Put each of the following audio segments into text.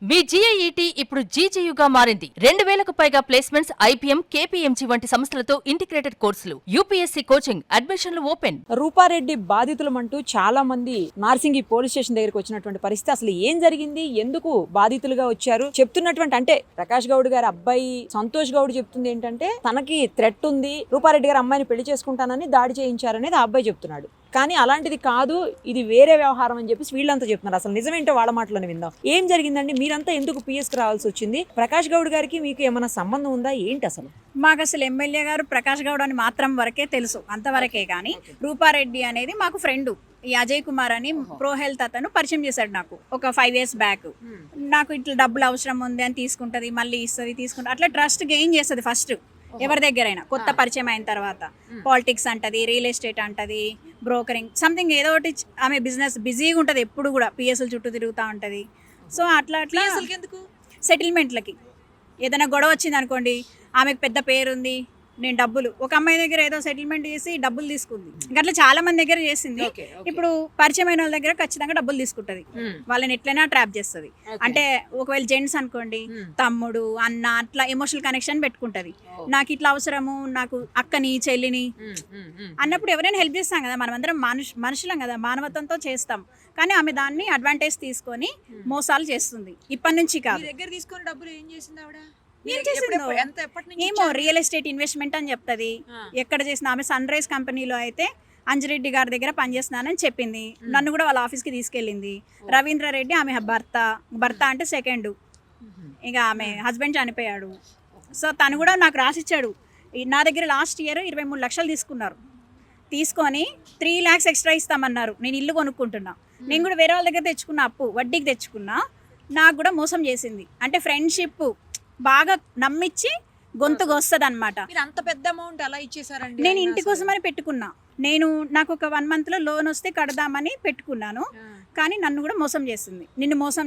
మీ GIET ఇప్పుడు GGUగా మారింది. 2000కు పైగా ప్లేస్మెంట్స్, IPM, KPMG వంటి సంస్థలతో ఇంటిగ్రేటెడ్ కోర్సులు. UPSC కోచింగ్, అడ్మిషన్లు ఓపెన్. రూపారెడ్డి బాధితులమంటూ చాలా మంది నార్సింగి పోలీస్ స్టేషన్ దగ్గరికి వచ్చినటువంటి పరిస్థితి. అసలు ఏం జరిగింది, ఎందుకు బాధితులుగా వచ్చారు చెప్తున్నటువంటి అంటే ప్రకాష్ గౌడ్ గారి అబ్బాయి సంతోష్ గౌడ్ చెప్తుంది ఏంటంటే తనకి థ్రెట్ ఉంది, రూపారెడ్డి గారి అమ్మాయిని పెళ్లి చేసుకుంటానని దాడి చేయించారనేది ఆ అబ్బాయి చెప్తున్నాడు. కానీ అలాంటిది కాదు, ఇది వేరే వ్యవహారం అని చెప్పేసి వీళ్ళంతా చెప్తున్నారు. అసలు నిజమేంటో వాళ్ళ మాటలోనే విందాం. ఏం జరిగిందండి, మీరంతా ఎందుకు పిఎస్కి రావాల్సి వచ్చింది? ప్రకాష్ గౌడ్ గారికి మీకు ఏమైనా సంబంధం ఉందా ఏంటి అసలు? మాకు అసలు ఎమ్మెల్యే గారు ప్రకాష్ గౌడ్ అని మాత్రం వరకే తెలుసు, అంతవరకే. కానీ రూపారెడ్డి అనేది మాకు ఫ్రెండ్. ఈ అజయ్ కుమార్ అని ప్రో హెల్త్ అతను పరిచయం చేశాడు నాకు ఒక 5 years బ్యాక్. నాకు ఇట్లా డబ్బులు అవసరం ఉంది అని తీసుకుంటది, మళ్ళీ ఇస్తుంది, తీసుకుంటుంది. అట్లా ట్రస్ట్ గెయిన్ చేస్తుంది ఫస్ట్ ఎవరి దగ్గరైనా కొత్త పరిచయం అయిన తర్వాత. పాలిటిక్స్ అంటది, రియల్ ఎస్టేట్ అంటది, బ్రోకరింగ్, సంథింగ్ ఏదో ఒకటి. ఆమె బిజినెస్ బిజీగా ఉంటుంది, ఎప్పుడు కూడా పిఎస్ఎల్ చుట్టూ తిరుగుతూ ఉంటుంది. సో అట్లా అట్లా సెటిల్మెంట్లకి ఏదైనా గొడవ వచ్చింది అనుకోండి, ఆమెకు పెద్ద పేరుంది, నేను డబ్బులు ఒక అమ్మాయి దగ్గర ఏదో సెటిల్మెంట్ చేసి డబ్బులు తీసుకుంది. అట్లా చాలా మంది దగ్గర చేసింది. ఇప్పుడు పరిచయమైన వాళ్ళ దగ్గర ఖచ్చితంగా డబ్బులు తీసుకుంటది, వాళ్ళని ఎట్లయినా ట్రాప్ చేస్తుంది. అంటే ఒకవేళ జెంట్స్ అనుకోండి, తమ్ముడు, అన్న, అట్లా ఎమోషనల్ కనెక్షన్ పెట్టుకుంటది. నాకు ఇట్లా అవసరము, నాకు అక్కని, చెల్లిని అన్నప్పుడు ఎవరైనా హెల్ప్ చేస్తాం కదా, మనమందరం మనుషులం కదా, మానవత్వంతో చేస్తాం. కానీ ఆమె దాన్ని అడ్వాంటేజ్ తీసుకొని మోసాలు చేస్తుంది. ఇప్పటి నుంచి కాదు. దగ్గర తీసుకొని డబ్బులు ఏం చేసింది ఆవిడ? ఏమో రియల్ ఎస్టేట్ ఇన్వెస్ట్మెంట్ అని చెప్తుంది. ఎక్కడ చేసిన ఆమె సన్ రైజ్ కంపెనీలో అయితే అంజిరెడ్డి గారి దగ్గర పనిచేస్తున్నానని చెప్పింది. నన్ను కూడా వాళ్ళ ఆఫీస్కి తీసుకెళ్ళింది. రవీంద్ర రెడ్డి ఆమె భర్త అంటే సెకండ్. ఇక ఆమె హస్బెండ్ చనిపోయాడు. సో తను కూడా నాకు రాసిచ్చాడు. నా దగ్గర లాస్ట్ ఇయర్ 23 లక్షలు తీసుకున్నారు. తీసుకొని 3 lakhs ఎక్స్ట్రా ఇస్తామన్నారు. నేను ఇల్లు కొనుక్కుంటున్నా. నేను కూడా వేరే వాళ్ళ దగ్గర తెచ్చుకున్న అప్పు వడ్డీకి తెచ్చుకున్నా. నాకు కూడా మోసం చేసింది. అంటే ఫ్రెండ్షిప్ బాగా నమ్మించి గొంతుకు వస్తుంది అనమాట. అంత పెద్ద అమౌంట్ ఎలా ఇచ్చేసారండి? నేను ఇంటి కోసమని పెట్టుకున్నా. నాకు ఒక 1 month లోన్ వస్తే కడదామని పెట్టుకున్నాను. కానీ నన్ను కూడా మోసం చేస్తుంది. నిన్ను మోసం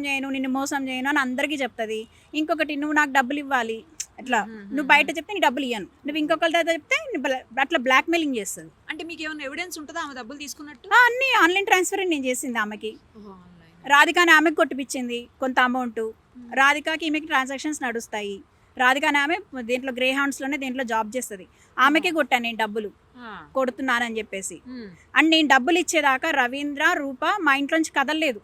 చేయను అని అందరికీ చెప్తుంది. ఇంకొకటి, నువ్వు నాకు డబ్బులు ఇవ్వాలి, అట్లా నువ్వు బయట చెప్తే నీ డబ్బులు ఇవ్వను, నువ్వు ఇంకొకరి దగ్గర చెప్తే అట్లా బ్లాక్ మెయిలింగ్ చేస్తుంది. అంటే మీకు ఏమైనా ఎవిడెన్స్ ఉంటుందా ఆమె డబ్బులు తీసుకున్నట్టు? అన్ని ఆన్లైన్ ట్రాన్స్ఫర్ నేను చేసింది ఆమెకి. రాధికాని ఆమెకు కొట్టిపించింది కొంత అమౌంట్. రాధికాకి ఈమెకి ట్రాన్సాక్షన్స్ నడుస్తాయి. రాధికాని ఆమె దీంట్లో గ్రే హౌండ్స్లోనే దీంట్లో జాబ్ చేస్తుంది. ఆమెకే కొట్టాను నేను డబ్బులు కొడుతున్నానని చెప్పేసి. అండ్ నేను డబ్బులు ఇచ్చేదాకా రవీంద్ర, రూప మా ఇంట్లోంచి కదలలేదు.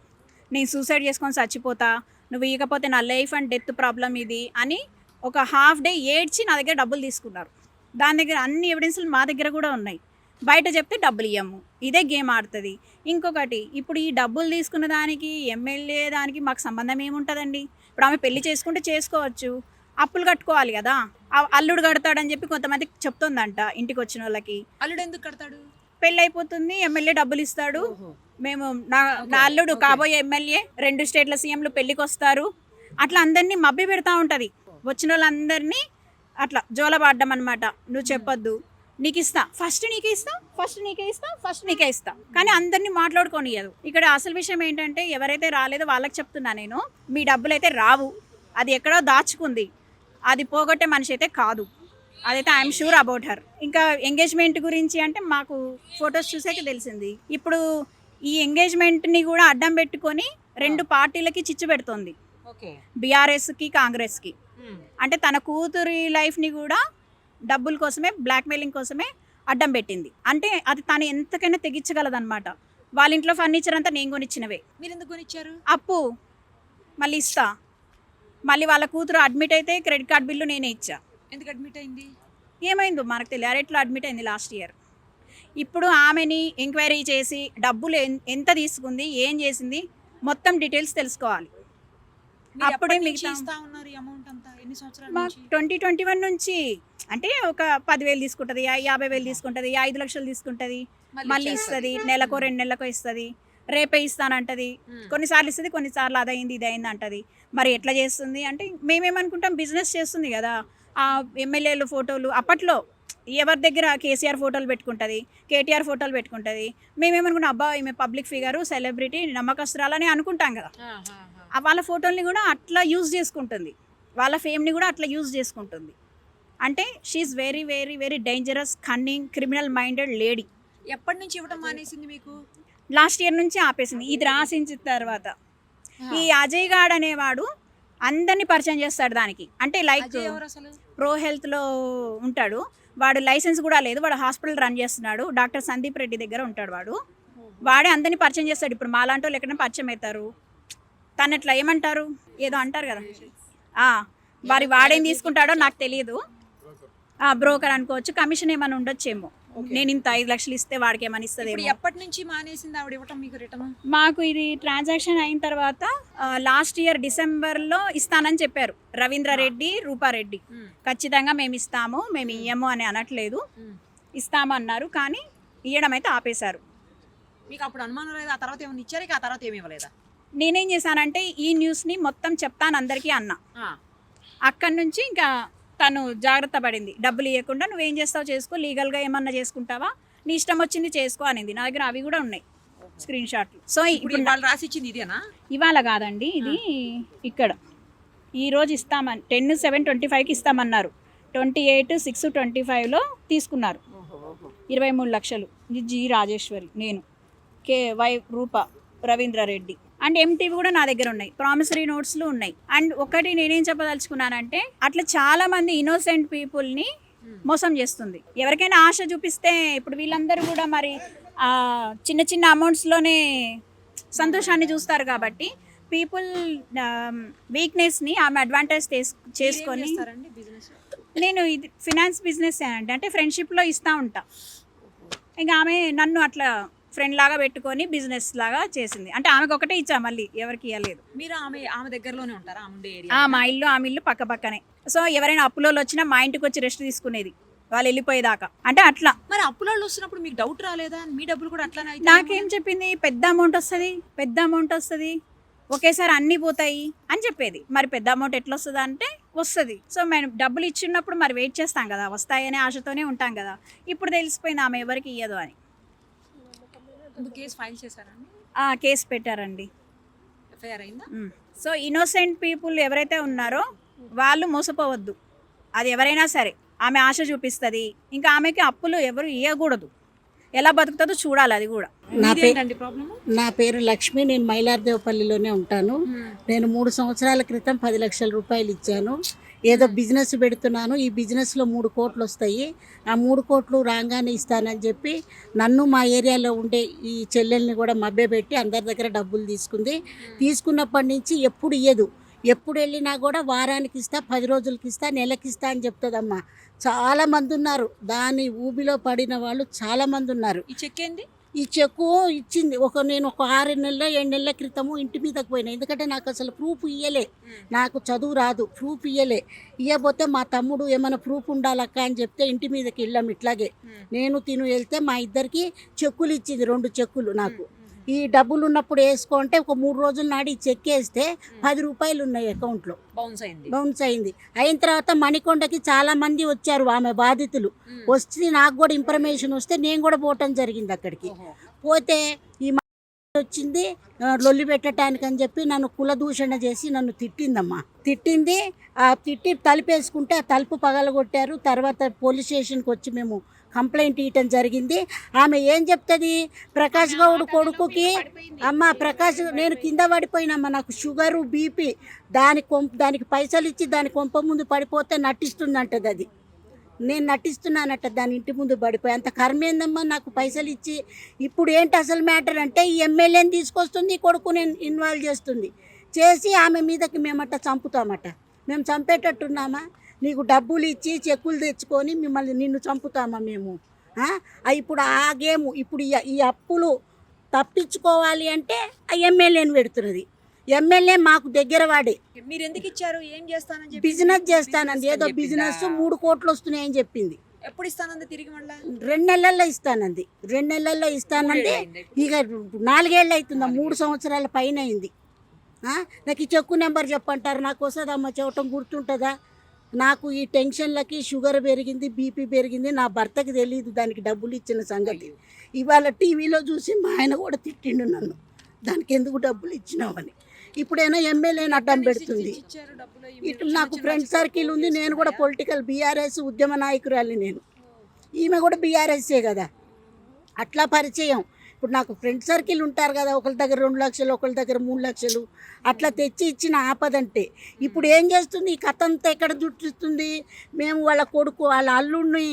నేను సూసైడ్ చేసుకొని చచ్చిపోతా, నువ్వు ఇకపోతే నా లైఫ్ అండ్ డెత్ ప్రాబ్లం ఇది అని ఒక ½ day ఏడ్చి నా దగ్గర డబ్బులు తీసుకున్నారు. దాని దగ్గర అన్ని ఎవిడెన్స్లు మా దగ్గర కూడా ఉన్నాయి. బయట చెప్తే డబ్బులు ఇవ్వము, ఇదే గేమ్ ఆడుతుంది. ఇంకొకటి, ఇప్పుడు ఈ డబ్బులు తీసుకున్న దానికి ఎమ్మెల్యే దానికి మాకు సంబంధం ఏముంటుందండి? ఇప్పుడు ఆమె పెళ్లి చేసుకుంటే చేసుకోవచ్చు, అప్పులు కట్టుకోవాలి కదా. అల్లుడు కడతాడని చెప్పి కొంతమందికి చెప్తుందంట ఇంటికి వచ్చిన వాళ్ళకి. అల్లుడు ఎందుకు కడతాడు? పెళ్ళి అయిపోతుంది, ఎమ్మెల్యే డబ్బులు ఇస్తాడు. మేము నా అల్లుడు కాబోయే ఎమ్మెల్యే, 2 స్టేట్ల సీఎంలు పెళ్ళికి వస్తారు, అట్లా అందరినీ మభ్య పెడతా ఉంటుంది. వచ్చిన వాళ్ళందరినీ అట్లా జోలబాడ్డం అనమాట. నువ్వు చెప్పొద్దు, నీకు ఇస్తా, ఫస్ట్ నీకే ఇస్తా, కానీ అందరినీ మాట్లాడుకోనియదు. ఇక్కడ అసలు విషయం ఏంటంటే, ఎవరైతే రాలేదో వాళ్ళకి చెప్తున్నా నేను, మీ డబ్బులు అయితే రావు, అది ఎక్కడో దాచుకుంది, అది పోగొట్టే మనిషి అయితే కాదు. అదైతే ఐఎమ్ షూర్ అబౌట్ హర్. ఇంకా ఎంగేజ్మెంట్ గురించి అంటే మాకు ఫొటోస్ చూసాక తెలిసింది. ఇప్పుడు ఈ ఎంగేజ్మెంట్ని కూడా అడ్డం పెట్టుకొని 2 పార్టీలకి చిచ్చు పెడుతోంది, బీఆర్ఎస్కి, కాంగ్రెస్కి. అంటే తన కూతురి లైఫ్ని కూడా డబ్బుల కోసమే, బ్లాక్మెయిలింగ్ కోసమే అడ్డం పెట్టింది. అంటే అది తను ఎంతకైనా తెగించగలదన్నమాట. వాళ్ళ ఇంట్లో ఫర్నిచర్ అంతా నేను కొనిచ్చినవే. మీరు ఎందుకు కొనిచ్చారు? అప్పు మళ్ళీ ఇస్తా. మళ్ళీ వాళ్ళ కూతురు అడ్మిట్ అయితే క్రెడిట్ కార్డ్ బిల్లు నేనే ఇచ్చా. ఎందుకు అడ్మిట్ అయింది? ఏమైందో మనకు తెలియదు. అరెట్లో అడ్మిట్ అయింది లాస్ట్ ఇయర్. ఇప్పుడు ఆమెని ఎంక్వైరీ చేసి డబ్బులు ఎంత తీసుకుంది, ఏం చేసింది, మొత్తం డీటెయిల్స్ తెలుసుకోవాలి. అప్పుడే మిగతా 2021 నుంచి అంటే ఒక 10,000 తీసుకుంటుంది, 50,000 తీసుకుంటుంది, 5 లక్షలు తీసుకుంటుంది, మళ్ళీ ఇస్తుంది, నెలకో 2 నెలలకో ఇస్తుంది, రేపే ఇస్తానంటది. కొన్నిసార్లు ఇస్తుంది, కొన్నిసార్లు అదైంది ఇదైంది అంటది. మరి ఎట్లా చేస్తుంది అంటే, మేమేమనుకుంటాం బిజినెస్ చేస్తుంది కదా. ఆ ఎమ్మెల్యేలు ఫోటోలు అప్పట్లో ఎవరి దగ్గర కేసీఆర్ ఫోటోలు పెట్టుకుంటుంది, కేటీఆర్ ఫోటోలు పెట్టుకుంటుంది. మేమేమనుకుంటాం, అబ్బా ఈమె పబ్లిక్ ఫిగరు, సెలబ్రిటీ, నమ్మకస్తురాలని అనుకుంటాం కదా. వాళ్ళ ఫోటోల్ని కూడా అట్లా యూజ్ చేసుకుంటుంది, వాళ్ళ ఫేమ్ని కూడా అట్లా యూజ్ చేసుకుంటుంది. అంటే she is very very very dangerous, cunning, criminal minded lady. ఎప్పటి నుంచి ఇవ్వడం మానేసింది మీకు? లాస్ట్ ఇయర్ నుంచి ఆపేసింది. ఇది రాసించిన తర్వాత ఈ అజయ్ గాడ్ అనేవాడు అందరినీ పరిచయం చేస్తాడు దానికి. అంటే లైక్ అజయ్ ఎవరు అసలు? ప్రో హెల్త్లో ఉంటాడు వాడు. లైసెన్స్ కూడా లేదు, వాడు హాస్పిటల్ రన్ చేస్తున్నాడు. డాక్టర్ సందీప్ రెడ్డి దగ్గర ఉంటాడు వాడు. వాడే అందరినీ పరిచయం చేస్తాడు. ఇప్పుడు మాలాంటి వాళ్ళు ఎక్కడైనా పరిచయం అవుతారు, తను ఎట్లా ఏమంటారు ఏదో అంటారు కదా, వాడేం తీసుకుంటాడో నాకు తెలియదు. బ్రోకర్ అనుకోవచ్చు, కమిషన్ ఏమైనా ఉండొచ్చేమో. నేను ఇంత 5 లక్షలు ఇస్తే వాడికి ఏమైనా ఇస్తుంది. ఎప్పటి నుంచి మానేసింది ఆవిడ ఇవ్వటం మీకు రిటర్న్? మాకు ఇది ట్రాన్సాక్షన్ అయిన తర్వాత లాస్ట్ ఇయర్ డిసెంబర్లో ఇస్తానని చెప్పారు రవీంద్రారెడ్డి, రూపారెడ్డి. ఖచ్చితంగా మేము ఇస్తాము, మేము ఇయ్యము అని అనట్లేదు, ఇస్తాము అన్నారు. కానీ ఇవ్వడం అయితే ఆపేశారు. మీకు అప్పుడు అనుమానం లేదా? ఆ తర్వాత ఏమైనా ఇచ్చారు, ఆ తర్వాత ఏమి ఇవ్వలేదా? నేనేం చేశానంటే ఈ న్యూస్ని మొత్తం చెప్తాను అందరికీ అన్నా. అక్కడి నుంచి ఇంకా తను జాగ్రత్త పడింది. డబ్బులు ఇవ్వకుండా నువ్వేం చేస్తావు చేసుకో, లీగల్గా ఏమన్నా చేసుకుంటావా, నీ ఇష్టం వచ్చింది చేసుకో అనింది. నా దగ్గర అవి కూడా ఉన్నాయి స్క్రీన్ షాట్లు. సో ఇప్పుడు వాళ్ళు రాసి ఇచ్చింది ఇదేనా? ఇవాళ కాదండి, ఇది ఇక్కడ ఈరోజు ఇస్తామని 10/7/25కి ఇస్తామన్నారు. 28/6/25లో తీసుకున్నారు 23 లక్షలు. జి రాజేశ్వరి, నేను, Y Roopa, Ravindra Reddy and MTV కూడా నా దగ్గర ఉన్నాయి, ప్రామిసరీ నోట్స్లు ఉన్నాయి. అండ్ ఒకటి నేనేం చెప్పదలుచుకున్నానంటే అట్లా చాలా మంది ఇన్నోసెంట్ పీపుల్ని మోసం చేస్తుంది. ఎవరికైనా ఆశ చూపిస్తే ఇప్పుడు వీళ్ళందరూ కూడా మరి చిన్న చిన్న అమౌంట్స్లోనే సంతోషాన్ని చూస్తారు. కాబట్టి పీపుల్ వీక్నెస్ని ఆమె అడ్వాంటేజ్ చేసుకొని, నేను ఇది ఫినాన్స్ బిజినెస్ అంటే ఫ్రెండ్షిప్లో ఇస్తూ ఉంటా. ఇంకా ఆమె నన్ను అట్లా ఫ్రెండ్ లాగా పెట్టుకొని బిజినెస్ లాగా చేసింది. అంటే ఆమెకు ఒకటే ఇచ్చా, మళ్ళీ ఎవరికి ఇవ్వలేదు. మీరు ఆమె దగ్గరలోనే ఉంటారా? మా ఇల్లు ఆమె ఇల్లు పక్క పక్కనే. సో ఎవరైనా అప్పులోళ్ళు వచ్చినా మా ఇంటికి వచ్చి రెస్ట్ తీసుకునేది వాళ్ళు వెళ్ళిపోయేదాకా. అంటే అట్లా. మరి అప్పులోళ్ళు వస్తున్నప్పుడు మీకు డౌట్ రాలేదా? మీ డబ్బులు కూడా అట్లా నాకేం చెప్పింది, పెద్ద అమౌంట్ వస్తుంది ఒకేసారి అన్నీ పోతాయి అని చెప్పేది. మరి పెద్ద అమౌంట్ ఎట్లా వస్తుంది అంటే వస్తుంది. సో మేము డబ్బులు ఇచ్చినప్పుడు మరి వెయిట్ చేస్తాం కదా, వస్తాయనే ఆశతోనే ఉంటాం కదా. ఇప్పుడు తెలిసిపోయింది ఆమె ఎవరికి ఇయ్యదు అని. కేసు ఫైల్ చేశారండి? కేసు పెట్టారండి. ఎఫ్ఐఆర్ అయిందా? సో ఇన్నోసెంట్ పీపుల్ ఎవరైతే ఉన్నారో వాళ్ళు మోసపోవద్దు. అది ఎవరైనా సరే ఆమె ఆశ చూపిస్తుంది. ఇంకా ఆమెకి అప్పులు ఎవరు ఇవ్వకూడదు. ఎలా బతుకుతుందో చూడాలి. అది కూడా. నా పేరు లక్ష్మి, నేను మైలార్దేవపల్లిలోనే ఉంటాను. నేను 3 సంవత్సరాల క్రితం 10 లక్షల రూపాయలు ఇచ్చాను. ఏదో బిజినెస్ పెడుతున్నాను, ఈ బిజినెస్లో 3 కోట్లు వస్తాయి, ఆ 3 కోట్లు రాగానే ఇస్తానని చెప్పి నన్ను మా ఏరియాలో ఉండే ఈ చెల్లెల్ని కూడా మభ్యపెట్టి అందరి దగ్గర డబ్బులు తీసుకున్నప్పటి నుంచి ఎప్పుడు ఇయ్యదు. ఎప్పుడు వెళ్ళినా కూడా వారానికి ఇస్తా, 10 రోజులకి ఇస్తా, నెలకి ఇస్తా అని చెప్తుందమ్మా. చాలామంది ఉన్నారు, దాని ఊబిలో పడిన వాళ్ళు చాలామంది ఉన్నారు. ఈ చెక్ ఏంది? ఈ చెక్కు ఇచ్చింది నేను ఒక 6 నెలల 7 నెలల క్రితము ఇంటి మీదకి పోయినా. ఎందుకంటే నాకు అసలు ప్రూఫ్ ఇయ్యలే, నాకు చదువు రాదు, ప్రూఫ్ ఇయ్యబోతే మా తమ్ముడు ఏమైనా ప్రూఫ్ ఉండాలక్క అని చెప్తే ఇంటి మీదకి వెళ్ళాం. ఇట్లాగే నేను వెళ్తే మా ఇద్దరికి చెక్కులు ఇచ్చింది, 2 చెక్కులు. నాకు ఈ డబ్బులు ఉన్నప్పుడు వేసుకుంటే ఒక 3 రోజుల నాడు ఈ చెక్ వేస్తే 10 రూపాయలు ఉన్నాయి అకౌంట్లో. బౌన్స్ అయింది. అయిన తర్వాత మణికొండకి చాలా మంది వచ్చారు ఆమె బాధితులు. వస్తే నాకు కూడా ఇన్ఫర్మేషన్ వస్తే నేను కూడా పోవటం జరిగింది. అక్కడికి పోతే ఈ వచ్చింది లొల్లి పెట్టడానికి అని చెప్పి నన్ను కులదూషణ చేసి నన్ను తిట్టిందమ్మా. తిట్టి తలుపేసుకుంటే ఆ తలుపు పగలగొట్టారు. తర్వాత పోలీస్ స్టేషన్కి వచ్చి మేము కంప్లైంట్ ఇవ్వటం జరిగింది. ఆమె ఏం చెప్తుంది, ప్రకాష్ గౌడ్ కొడుకుకి నేను కింద పడిపోయినమ్మా, నాకు షుగరు బీపీ, దానికి పైసలు ఇచ్చి దాని కొంప ముందు పడిపోతే నటిస్తుందంటది. అది నేను నటిస్తున్నానట, దాని ఇంటి ముందు పడిపోయి. అంత కర్మేందమ్మా నాకు పైసలు ఇచ్చి. ఇప్పుడు ఏంటి అసలు మ్యాటర్ అంటే ఈ ఎమ్మెల్యేని తీసుకొస్తుంది, కొడుకుని ఇన్వాల్వ్ చేసి ఆమె మీదకి మేమట చంపుతామట. మేము చంపేటట్టున్నామా? నీకు డబ్బులు ఇచ్చి చెక్కులు తెచ్చుకొని నిన్ను చంపుతామా మేము? ఇప్పుడు ఆ గేము. ఇప్పుడు ఈ అప్పులు తప్పించుకోవాలి అంటే ఆ ఎమ్మెల్యేని పెడుతున్నది. ఎమ్మెల్యే మాకు దగ్గర వాడే. మీరు ఎందుకు ఇచ్చారు? ఏం చేస్తానని? బిజినెస్ చేస్తానండి, ఏదో బిజినెస్ 3 కోట్లు వస్తున్నాయని చెప్పింది. ఎప్పుడు ఇస్తానంది తిరిగి? మళ్ళీ 2 నెలల్లో ఇస్తానంది. 2 నెలల్లో ఇస్తానంది. ఇక 4 ఏళ్ళు అవుతుందా, 3 సంవత్సరాల పైన అయింది. నాకు ఈ చెక్కు నెంబర్ చెప్పంటారు, నాకు వస్తుందమ్మా చెప్పటం గుర్తుంటుందా? నాకు ఈ టెన్షన్లకి షుగర్ పెరిగింది, బీపీ పెరిగింది. నా భర్తకి తెలియదు దానికి డబ్బులు ఇచ్చిన సంగతి. ఇవాళ టీవీలో చూసి మా ఆయన కూడా తిట్టిండు నన్ను, దానికి ఎందుకు డబ్బులు ఇచ్చినావని. ఇప్పుడైనా ఎమ్మెల్యేని అడ్డం పెడుతుంది. ఇటు నాకు ఫ్రెండ్ సర్కిల్ ఉంది, నేను కూడా పొలిటికల్ బీఆర్ఎస్ ఉద్యమ నాయకురాలి. నేను ఈమె కూడా బీఆర్ఎస్ఏ కదా, అట్లా పరిచయం. ఇప్పుడు నాకు ఫ్రెండ్ సర్కిల్ ఉంటారు కదా, ఒకరి దగ్గర 2 లక్షలు, ఒకరి దగ్గర 3 లక్షలు అట్లా తెచ్చి ఇచ్చిన ఆపదంటే ఇప్పుడు ఏం చేస్తుంది, ఈ కథ అంతా ఎక్కడ చుట్టిస్తుంది. మేము వాళ్ళ కొడుకు వాళ్ళ అల్లుడిని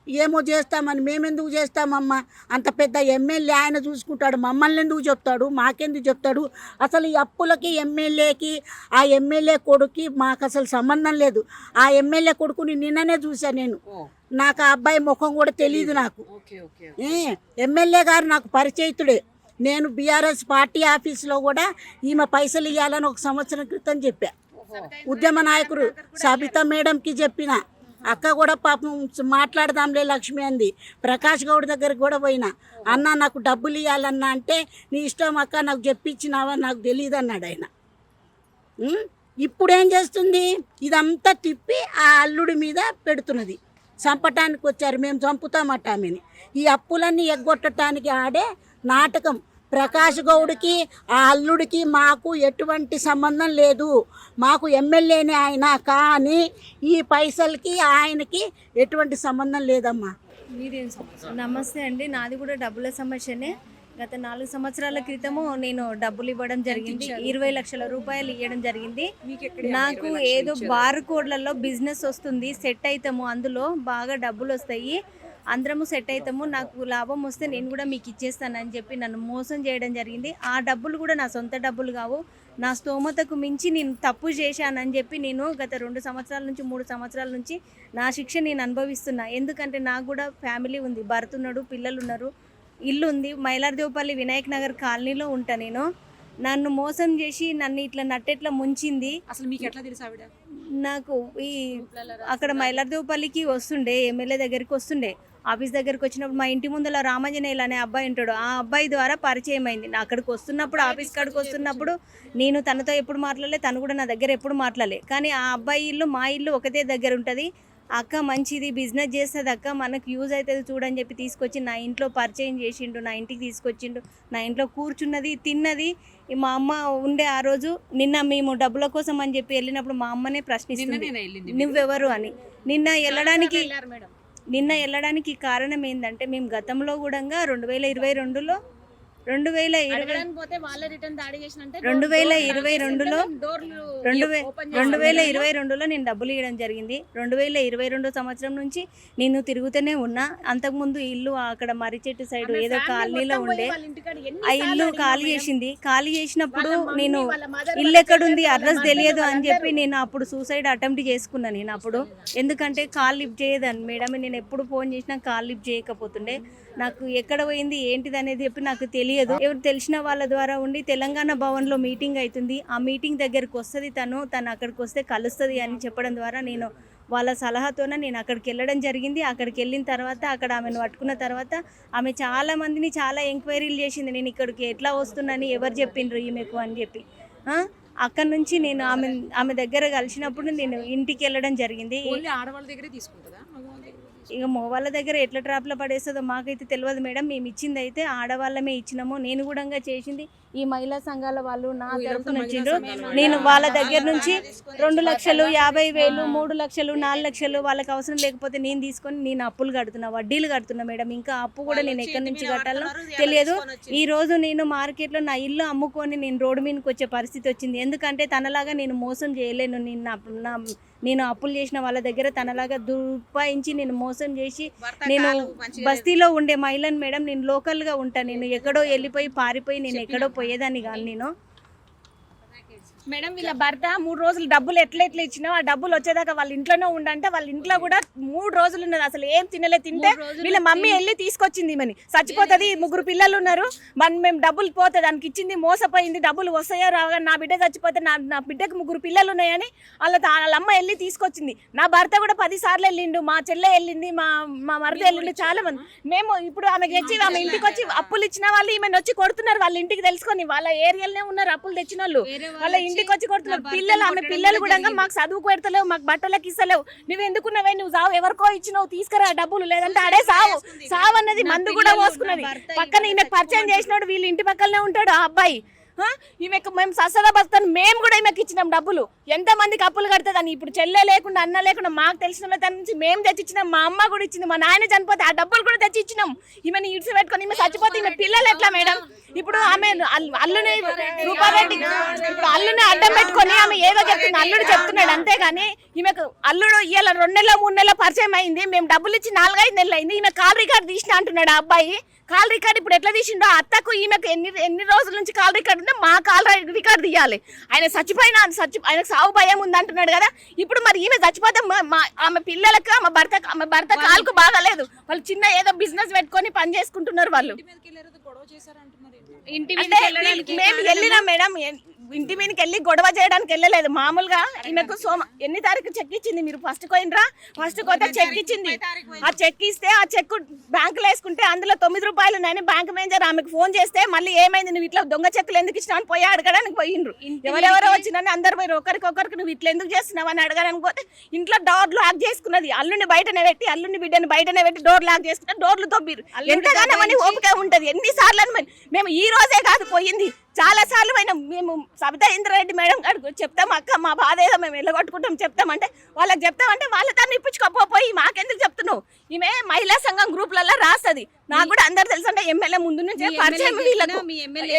ఏమో చేస్తామని, మేమెందుకు చేస్తామమ్మా, అంత పెద్ద ఎమ్మెల్యే ఆయన చూసుకుంటాడు, మమ్మల్ని ఎందుకు చెప్తాడు, మాకెందుకు చెప్తాడు. అసలు ఈ అప్పులకి ఎమ్మెల్యేకి ఆ ఎమ్మెల్యే కొడుకు మాకు అసలు సంబంధం లేదు. ఆ ఎమ్మెల్యే కొడుకుని నిన్ననే చూశాను నేను, నాకు ఆ అబ్బాయి ముఖం కూడా తెలియదు నాకు. ఎమ్మెల్యే గారు నాకు పరిచయితుడే. నేను బీఆర్ఎస్ పార్టీ ఆఫీసులో కూడా ఈమె పైసలు ఇవ్వాలని 1 సంవత్సరం క్రితం చెప్పా. ఉద్యమ నాయకుడు సబితా మేడంకి చెప్పిన, అక్క కూడా పాపం మాట్లాడదాంలే లక్ష్మి అంది. ప్రకాష్ గౌడ్ దగ్గరికి కూడా పోయినా, అన్న నాకు డబ్బులు ఇవ్వాలన్నా అంటే నీ ఇష్టం అక్క, నాకు చెప్పించినావా నాకు తెలియదు అన్నాడు ఆయన. ఇప్పుడు ఏం చేస్తుంది, ఇదంతా తిప్పి ఆ అల్లుడి మీద పెడుతున్నది. చంపటానికి వచ్చారు, మేము చంపుతామట ఆమెని. ఈ అప్పులన్నీ ఎగ్గొట్టడానికి ఆడే నాటకం. ప్రకాష్ గౌడ్కి ఆ అల్లుడికి మాకు ఎటువంటి సంబంధం లేదు. మాకు ఎమ్మెల్యేనే ఆయన, కానీ ఈ పైసలకి ఆయనకి ఎటువంటి సంబంధం లేదమ్మా. నమస్తే అండి, నాది కూడా డబ్బుల సమస్యనే. గత 4 సంవత్సరాల క్రితము నేను డబ్బులు ఇవ్వడం జరిగింది, 20 లక్షల రూపాయలు ఇవ్వడం జరిగింది. నాకు ఏదో బార్ కోడ్లలో బిజినెస్ వస్తుంది, సెట్ అవుతాము, అందులో బాగా డబ్బులు వస్తాయి, అందరము సెట్ అవుతాము, నాకు లాభం వస్తే నేను కూడా మీకు ఇచ్చేస్తానని చెప్పి నన్ను మోసం చేయడం జరిగింది. ఆ డబ్బులు కూడా నా సొంత డబ్బులు కావు, నా స్తోమతకు మించి నేను తప్పు చేశానని చెప్పి నేను గత 2 సంవత్సరాల నుంచి 3 సంవత్సరాల నుంచి నా శిక్ష నేను అనుభవిస్తున్నా. ఎందుకంటే నాకు కూడా ఫ్యామిలీ ఉంది, భర్త ఉన్నాడు, పిల్లలు ఉన్నారు, ఇల్లు ఉంది. మైలార్దేవపల్లి వినాయక్ నగర్ కాలనీలో ఉంటా నేను. నన్ను మోసం చేసి నన్ను ఇట్లా నట్టెట్లా ముంచింది. అసలు మీకు ఎట్లా తెలుసు ఆవిడ? నాకు ఈ అక్కడ మైలార్దేవపల్లికి వస్తుండే, ఎమ్మెల్యే దగ్గరికి వస్తుండే, ఆఫీస్ దగ్గరికి వచ్చినప్పుడు మా ఇంటి ముందర రామాంజనేయులు అనే అబ్బాయి ఉంటాడు, ఆ అబ్బాయి ద్వారా పరిచయం అయింది. నా అక్కడికి వస్తున్నప్పుడు, ఆఫీస్ కాడికి వస్తున్నప్పుడు నేను తనతో ఎప్పుడు మాట్లాడలే, తను కూడా నా దగ్గర ఎప్పుడు మాట్లాడలే. కానీ ఆ అబ్బాయి ఇల్లు మా ఇల్లు ఒకటే దగ్గర ఉంటుంది. అక్క మంచిది, బిజినెస్ చేస్తుంది అక్క, మనకు యూజ్ అవుతుంది చూడని చెప్పి తీసుకొచ్చి నా ఇంట్లో పరిచయం చేసిండు, నా ఇంటికి తీసుకొచ్చిండు, నా ఇంట్లో కూర్చున్నది, తిన్నది. మా అమ్మ ఉండే ఆ రోజు, నిన్న మేము డబ్బుల కోసం అని చెప్పి వెళ్ళినప్పుడు మా అమ్మనే ప్రశ్నిస్తుంది నువ్వెవరు అని. నిన్న వెళ్ళడానికి కారణం ఏంటంటే, మేము గతంలో కూడా 2022లో 2022లో నేను డబ్బులు ఇవ్వడం జరిగింది. 2022 సంవత్సరం నుంచి నేను తిరుగుతూనే ఉన్నా. అంతకుముందు ఇల్లు అక్కడ మర్రిచెట్టు సైడ్ ఏదో కాలనీలో ఉండే, ఆ ఇల్లు ఖాళీ చేసింది. ఖాళీ చేసినప్పుడు నేను ఇల్లు ఎక్కడుంది, అడ్రస్ తెలియదు అని చెప్పి నేను అప్పుడు సూసైడ్ అటెంప్ట్ చేసుకున్నాను. నేను అప్పుడు ఎందుకంటే కాల్ లిఫ్ట్ చేయదని మేడం, నేను ఎప్పుడు ఫోన్ చేసినా కాల్ లిఫ్ట్ చేయకపోతుండే. నాకు ఎక్కడ పోయింది ఏంటిది అనేది చెప్పి నాకు తెలియదు. ఎవరు తెలిసిన వాళ్ళ ద్వారా ఉండి తెలంగాణ భవన్లో మీటింగ్ అవుతుంది, ఆ మీటింగ్ దగ్గరికి వస్తుంది, తను అక్కడికి వస్తే కలుస్తుంది అని చెప్పడం ద్వారా నేను వాళ్ళ సలహాతోనే నేను అక్కడికి వెళ్ళడం జరిగింది. అక్కడికి వెళ్ళిన తర్వాత అక్కడ ఆమెను పట్టుకున్న తర్వాత ఆమె చాలా మందిని చాలా ఎంక్వైరీలు చేసింది, నేను ఇక్కడికి ఎట్లా వస్తున్నాను, ఎవరు చెప్పిండ్రు ఈమెకు అని చెప్పి. అక్కడ నుంచి నేను ఆమె దగ్గర కలిసినప్పుడు నేను ఇంటికి వెళ్ళడం జరిగింది. ఆడవాళ్ళ దగ్గరే తీసుకుంటుందా? ఇక వాళ్ళ దగ్గర ఎట్లా ట్రాప్లో పడేస్తుందో మాకైతే తెలియదు మేడం. మేము ఇచ్చింది అయితే ఆడవాళ్ళమే ఇచ్చినాము. నేను కూడా చేసింది ఈ మహిళా సంఘాల వాళ్ళు నా తరఫున వచ్చిండ్రు. నేను వాళ్ళ దగ్గర నుంచి 2 లక్షలు, 50,000, 3 లక్షలు, 4 లక్షలు వాళ్ళకి అవసరం లేకపోతే నేను తీసుకొని నేను అప్పులు కడుతున్నా, వడ్డీలు కడుతున్నా మేడం. ఇంకా అప్పు కూడా నేను ఎక్కడి నుంచి కట్టాలో తెలియదు. ఈ రోజు నేను మార్కెట్లో నా ఇల్లు అమ్ముకొని నేను రోడ్డు మీదకి వచ్చే పరిస్థితి వచ్చింది. ఎందుకంటే తనలాగా నేను మోసం చేయలేను. నేను అప్పులు చేసిన వాళ్ళ దగ్గర తనలాగా దుర్పాయించి నేను మోసం చేసి, నేను బస్తీలో ఉండే మహిళను మేడం, నేను లోకల్గా ఉంటాను. నేను ఎక్కడో వెళ్ళిపోయి పారిపోయి నేను ఎక్కడో పోయేదాన్ని కాదు. నేను మేడం వీళ్ళ భర్త 3 రోజులు డబ్బులు ఎట్లా ఇచ్చినా ఆ డబ్బులు వచ్చేదాకా వాళ్ళ ఇంట్లోనే ఉండంటే, వాళ్ళ ఇంట్లో కూడా 3 రోజులు ఉన్నది, అసలు ఏం తింటే వీళ్ళ మమ్మీ వెళ్ళి తీసుకొచ్చింది. మని చచ్చిపోతుంది, 3 పిల్లలు ఉన్నారు, మేము డబ్బులు పోతే దానికి ఇచ్చింది, మోసపోయింది, డబ్బులు వస్తాయో రాగా, నా బిడ్డ చచ్చిపోతే నా బిడ్డకు 3 పిల్లలు ఉన్నాయని వాళ్ళ అమ్మ వెళ్ళి తీసుకొచ్చింది. నా భర్త కూడా 10 సార్లు వెళ్ళిండు, మా చెల్లె వెళ్ళింది, మా మరిది వెళ్ళిండు, చాలా మంది. మేము ఇప్పుడు ఆమెకి వచ్చి ఆమె ఇంటికి వచ్చి అప్పులు ఇచ్చిన వాళ్ళు ఈమెను వచ్చి కొడుతున్నారు. వాళ్ళ ఇంటికి తెలుసుకొని వాళ్ళ ఏరియాలోనే ఉన్నారు అప్పులు తెచ్చిన వాళ్ళు, వాళ్ళ ఇంటికి వచ్చి కొడుతున్నారు. పిల్లలు, ఆమె పిల్లలు కూడా మాకు చదువుకు పెడతలేవు, మాకు బట్టలకి ఇస్తలేవు, నువ్వు ఎందుకున్నావే, నువ్వు సావు, ఎవరికో ఇచ్చినావు, తీసుకురా డబ్బులు, లేదంటే అడే సావు అన్నది. మందు కూడా పోసుకున్నది. పక్కన ఈయన పరిచయం చేసినాడు, వీళ్ళ ఇంటి పక్కనే ఉంటాడు ఆ అబ్బాయి. ఈమెకు మేము ససదా బస్తాను మేము కూడా ఈమెకి ఇచ్చినాం డబ్బులు. ఎంతమందికి అప్పులు కడుతుందని ఇప్పుడు చెల్లె లేకుండా అన్న లేకుండా మాకు తెలిసిన దాని నుంచి మేము తెచ్చిచ్చినాం. మా అమ్మ కూడా ఇచ్చింది, మా నాయన చనిపోతే ఆ డబ్బులు కూడా తెచ్చి ఇచ్చినాం. ఈమెను ఇడిచి పెట్టుకొని ఈమె చచ్చిపోతే ఈమె పిల్లలు ఎట్లా మేడం? ఇప్పుడు ఆమె అల్లుని రూపారెడ్డి ఇప్పుడు అల్లుని అడ్డం పెట్టుకొని ఆమె ఏదో చెప్తుంది, అల్లుడు చెప్తున్నాడు అంతేగాని ఈమెకు అల్లుడు ఇవాళ 2 నెలల 3 నెలల పరిచయం అయింది. మేము డబ్బులు ఇచ్చి 4-5 నెలలు అయింది. ఈమె కాల్ రికార్డ్ తీసిన అంటున్నాడు ఆ అబ్బాయి. కాల్ రికార్డ్ ఇప్పుడు ఎట్లా తీసిండో అత్తకు ఈమెకు ఎన్ని రోజుల నుంచి కాల్ రికార్డ్ ఉంటే మా కాల్ రికార్డ్ తీయాలి. ఆయన చచ్చిపోయినా ఆయనకు సాగు భయం ఉంది అంటున్నాడు కదా. ఇప్పుడు మరి ఈమె చచ్చిపోతే ఆమె పిల్లలకు ఆమె భర్త కాలుకు బాగాలేదు. వాళ్ళు చిన్న ఏదో బిజినెస్ పెట్టుకొని పని చేసుకుంటున్నారు. వాళ్ళు ఇంటి మేము వెళ్ళినాం మేడం, ఇంటి మీదకి వెళ్ళి గొడవ చేయడానికి వెళ్ళలేదు. మామూలుగా ఈమెకు ఎన్ని తారీఖు చెక్ ఇచ్చింది? మీరు ఫస్ట్ పోయినరా? ఫస్ట్ పోతే చెక్ ఇచ్చింది. ఆ చెక్ ఇస్తే ఆ చెక్ బ్యాంకులో వేసుకుంటే అందులో 9 రూపాయలు ఉన్నాయని బ్యాంక్ మేనేజర్ ఆమెకు ఫోన్ చేస్తే మళ్ళీ ఏమైంది నువ్వు ఇట్లా దొంగ చెక్కులు ఎందుకు ఇచ్చినావు అని పోయి అడగడానికి పోయిండ్రు. ఎవరెవరో వచ్చినని అందరు పోయి ఒకరికొకరికి నువ్వు ఇట్లా ఎందుకు చేస్తున్నావు అని అడగడానికి పోతే ఇంట్లో డోర్ లాక్ చేసుకున్నది. అల్లుని బయటనే పెట్టి అల్లుని బిడ్డని బయటనే పెట్టి డోర్ లాక్ చేసుకున్న డోర్లు తొబ్బిరు. ఎంతగానో అని ఓపిక ఉంటది. ఎన్నిసార్లు అని మేము ఈ రోజే కాదు పోయింది, చాలా సార్లు అయినా. మేము సబితా ఇంద్రారెడ్డి మేడం గారికి చెప్తాం, అక్క మా బాధ ఏదో మేము వెళ్ళగొట్టుకుంటాం చెప్తామంటే వాళ్ళకి చెప్తామంటే వాళ్ళ తను ఇప్పించుకోపోయి మాకెందుకు చెప్తున్నావు? ఈమె మహిళా సంఘం గ్రూప్లలో రాస్తుంది. నాకు కూడా అందరు తెలుసు అంటే ఎమ్మెల్యే ముందు నుంచే పరిచయం వీళ్ళకు.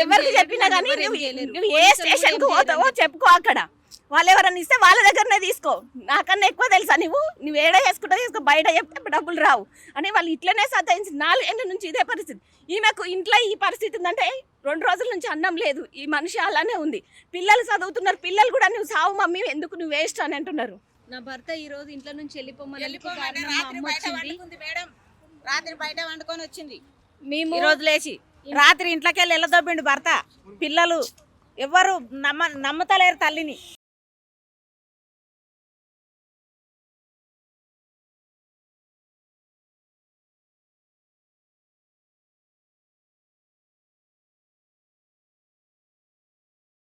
ఎవరికి చెప్పినా కానీ నువ్వు ఏ స్టేషన్ కు పోతావో చెప్పుకో, అక్కడ వాళ్ళు ఎవరన్నా ఇస్తే వాళ్ళ దగ్గరనే తీసుకో. నాకన్నా ఎక్కువ తెలుసా నువ్వు ఏడా చేసుకుంటావు చేసుకో, బయట చెప్తే డబ్బులు రావు అని వాళ్ళు ఇట్లనే సతాయించి 4 ఏళ్ళ నుంచి ఇదే పరిస్థితి. ఈమెకు ఇంట్లో ఈ పరిస్థితి ఉందంటే 2 రోజుల నుంచి అన్నం లేదు. ఈ మనిషి అలానే ఉంది. పిల్లలు చదువుతున్నారు, పిల్లలు కూడా నువ్వు సావు మమ్మీ ఎందుకు నువ్వు వేస్ట్ అని అంటున్నారు. నా భర్త ఈ రోజు ఇంట్లో నుంచి వెళ్ళిపోమని రాత్రి బయట వండుకొని వచ్చింది. మేము ఈ రోజు లేచి రాత్రి ఇంట్లోకి వెళ్ళి వెళ్ళదొబ్బిండు భర్త. పిల్లలు ఎవ్వరు నమ్మతలేరు తల్లిని.